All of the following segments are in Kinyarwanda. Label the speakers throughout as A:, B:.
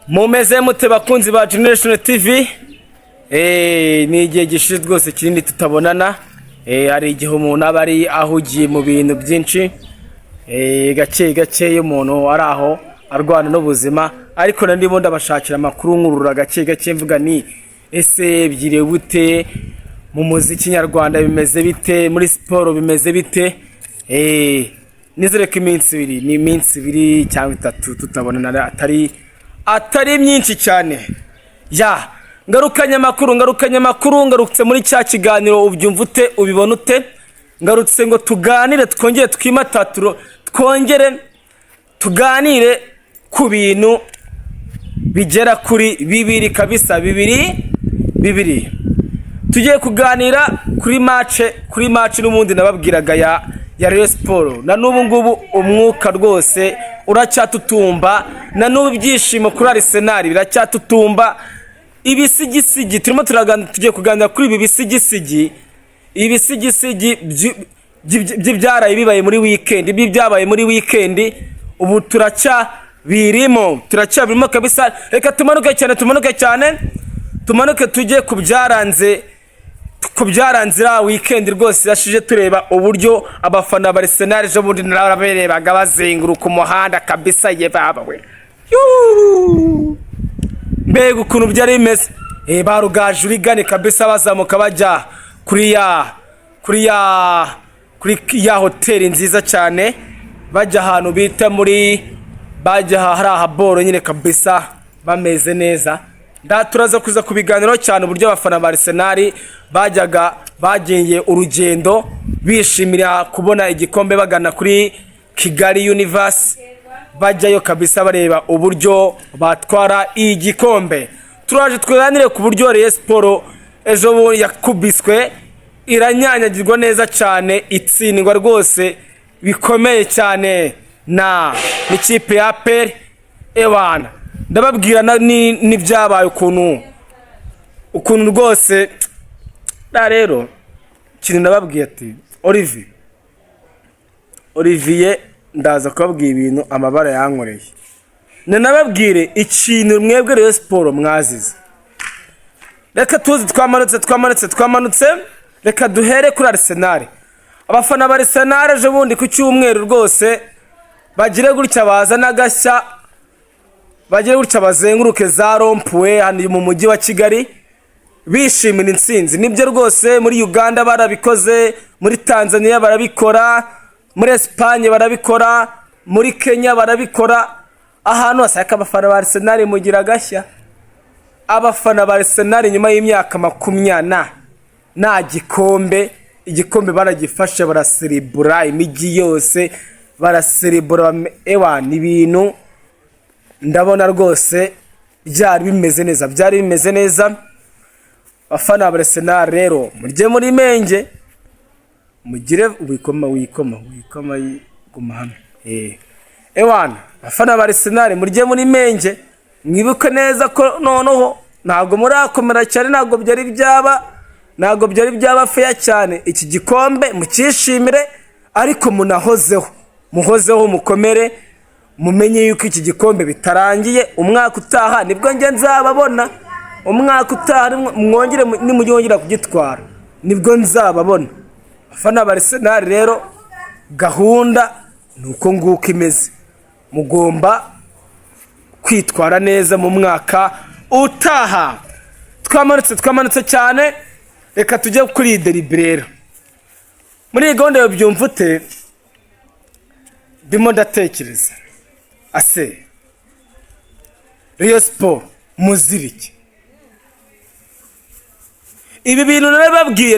A: mumeze mute bakunzi ba Generation TV. Ni igihe gishize rwose kirindi tutabonana. Hari igihe umuntu aba ari ahugiye mu bintu byinshi, gake umuntu ari aho arwana n'ubuzima, ariko ndimo ndabashakira amakuru nkurura gake mvuga ni ese byire bute mu muziki nyarwanda, bimeze bite muri siporo, bimeze bite. Nizere ko iminsi ibiri cyangwa itatu tutabonana atari myinshi cyane. Ngarukanye amakuru ngarutse muri cya kiganiro ubyumva ute ubibona ute. Ngarutse ngo tuganire, twongere twimataturo, twongere tuganire ku bintu bigera kuri bibiri kabisa, bibiri. Tugiye kuganira kuri match n'ubundi nababwiraga ya Rayon Sport. Na n'ubu ngubu umwuka rwose uracyatutumba, na n'ubu ibyishimo kuri Arsenal biracyatutumba. Ibisigisigi turimo tugiye kuganira kuri ibi bisigisigi by'ibyaraye bibaye muri weekend, byabaye muri weekend. Ubu turacyabirimo kabisa. Reka tumanuke tujye kubyaranze ra weekend rwose yashije, tureba uburyo abafana ba Arsenal ejo bundi naraberebaga bazenguruka umuhanda kabisa. Yebawe mbega ukuntu byari bimeze. Barugaje urigane kabisa, bazamuka bajya kuri ya hoteli nziza cyane, bajya ahantu bita bajya hari ahaboro nyine kabisa, bameze neza. Turaza kuza kubiganiraho cyane uburyo abafana ba Arsenal bagiye urugendo bishimira kubona igikombe bagana kuri Kigali Universe, bajyayo kabisa bareba uburyo batwara igikombe. Turaje twiganire ku buryo Rayon Sport ejo yakubiswe, iranyanyagirwa neza cyane, itsindwa rwose bikomeye cyane na ikipe ya APR. Ewana ndababwira n'ibyabaye ukuntu rwose. Rero kintu ndababwiye ati Olivier ndaza kubabwira ibintu amabara yankoreye. Nababwire ikintu mwebwe Rayon Sport mwazize. Reka tuzi twamanutse. Reka duhere kuri Arsenal. Abafana ba Arsenal ejo bundi ku cyumweru rwose bagire gutya bazana gashya, bagire gutya bazenguruke za rompuwe hano mu mujyi wa Kigali bishimira intsinzi. Nibyo rwose muri Uganda barabikoze, muri Tanzania barabikora, muri Espagne barabikora, muri Kenya barabikora. Ahantu hose abafana ba Arsenal mugira gashya. Abafana ba Arsenal nyuma y'imyaka 20 na igikombe baragifashe, baraserebura imigi yose, baraserebura. Ni ibintu ndabona rwose byari bimeze neza. Abafana ba Arsenal rero murye muri menge, mugire wikoma guma hamwe. Abafana ba Arsenal murye muri menge, mwibuke neza ko noneho ntabwo murakomera cyane, ntabwo byari byaba fair cyane. Iki gikombe mukishimire, ariko muhozeho mukomere, mumenye yuko iki gikombe bitarangiye. Umwaka utaha nibwo nge nzababona, umwaka utaha nimujyongera kugitwara nibwo nzababona. Abafana ba Arsenal rero gahunda nuko nguko imeze, mugomba kwitwara neza mu mwaka utaha. Twamanutse cyane. Reka tujye kuri deliberera. Muri gahunda yo byumva ute ndimo ndatekereza, ase Rayon Sport muziriki ibi bintu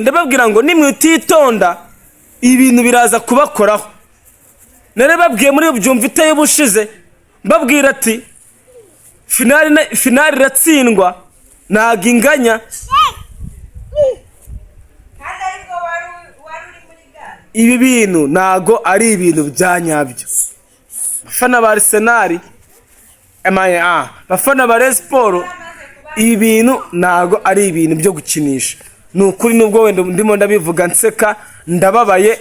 A: ndababwira ngo nimwititonda ibintu biraza kubakoraho. Narababwiye muri byumva ite y'ubushize, mbabwira ati finali iratsindwa ntago inganya. Ibi bintu ntago ari ibintu byanyabyo. Bafana ba Arsenal bafana ba Rayon Sport, ibi bintu ntago ari ibintu byo gukinisha. Nukuri nubwo wenda ndimo ndabivuga nseka, ndababaye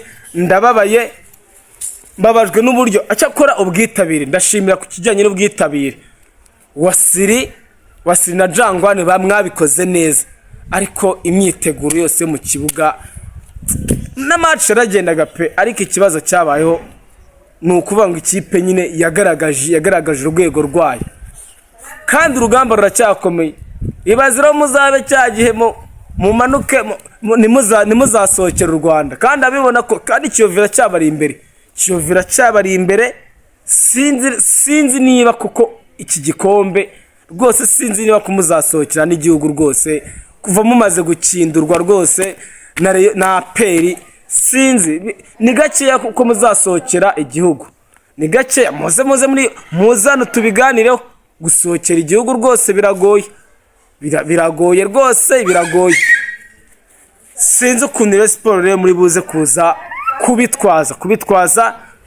A: mbabajwe n'uburyo acyakora ubwitabire. Ndashimira ku kijyanye n'ubwitabire. wasiri na Jangwane mwabikoze neza, ariko imyiteguro yose mu kibuga na match yaragendaga pe, ariko ikibazo cyabayeho ni ukuvuga ngo ikipe nyine yagaragaje urwego rwayo, kandi urugamba ruracyakomeye. Ibaziro muzabe cyagihe mumanuke nimuzasohokera u Rwanda, kandi abibona ko kandi Kiyovira cyabari imbere. Sinzi niba kuko iki gikombe rwose, sinzi niba kumuzasohokera n'igihugu rwose kuva mumaze gukindurwa rwose na peri. Sinzi ni gakeya kuko muzasohokera igihugu, ni gakeya. Muze muri muzano tubiganireho. Gusohokera igihugu rwose biragoye rwose biragoye. Sinzi ukuntu rero siporo rero muri buze kuza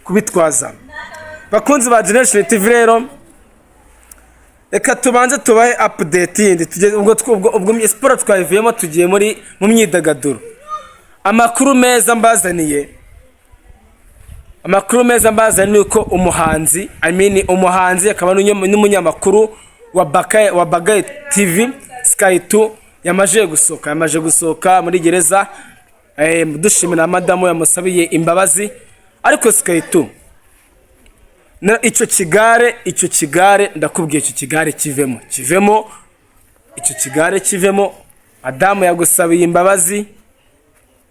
A: kubitwaza. Bakunzi ba Generation TV rero, reka tubanze tubahe update yindi. Ubwo siporo twayivuyemo tugiye mu myidagaduro. Amakuru meza mbazaniye uko umuhanzi akaba n'umunyamakuru wa Bagaye TV Sky 2 yamaje gusohoka muri gereza. Dushimira madamu yamusabiye imbabazi, ariko Sky 2 icyo kigare ndakubwiye, icyo kigare kivemo. Madamu yagusabiye imbabazi,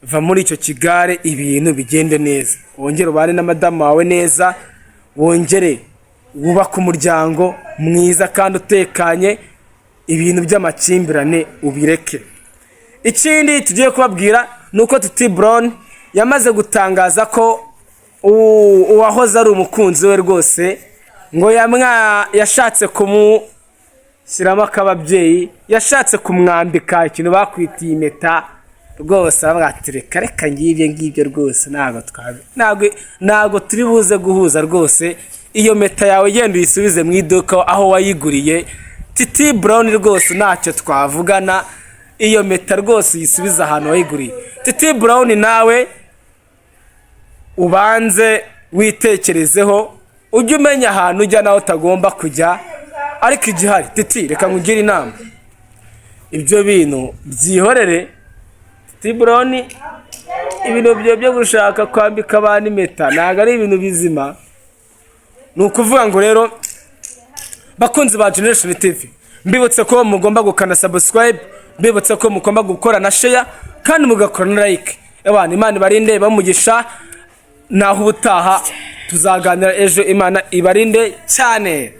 A: va muri icyo kigare, ibintu bigende neza. Wongere ubane na madamu wawe neza, wongere wubaka umuryango mwiza kandi utekanye, ibintu by'amakimbirane ubireke. Ikindi tugiye kubabwira nuko Titi Brown yamaze gutangaza ko uwahoze ari umukunzi we rwose ngo yashatse kumushyiramo akababyeyi, yashatse kumwambika ikintu bakwitiye impeta rwose. Reka ngibyo rwose ntago turi buze guhuza rwose. Iyo meta yawe genda uyisubize mu iduka aho wayiguriye. Titi Brown rwose ntacyo twavugana, iyo meta rwose uyisubiza ahantu wayiguriye. Titi Brown nawe ubanze witekerezeho, ujye umenya ahantu ujya naho utagomba kujya. Ariko igihari Titi, reka nkugire inama, ibyo bintu byihorere. Titi Brown ibintu byo gushaka kwambika abantu impeta ntabwo ari ibintu bizima. Ni ukuvuga ngo rero bakunzi ba Generation TV, mbibutse ko mugomba gukana subscribe, mbibutse ko mugomba gukora na share kandi mugakora na like. Imana ibarinde bamugisha, naho ubutaha tuzaganira ejo. Imana ibarinde cyane.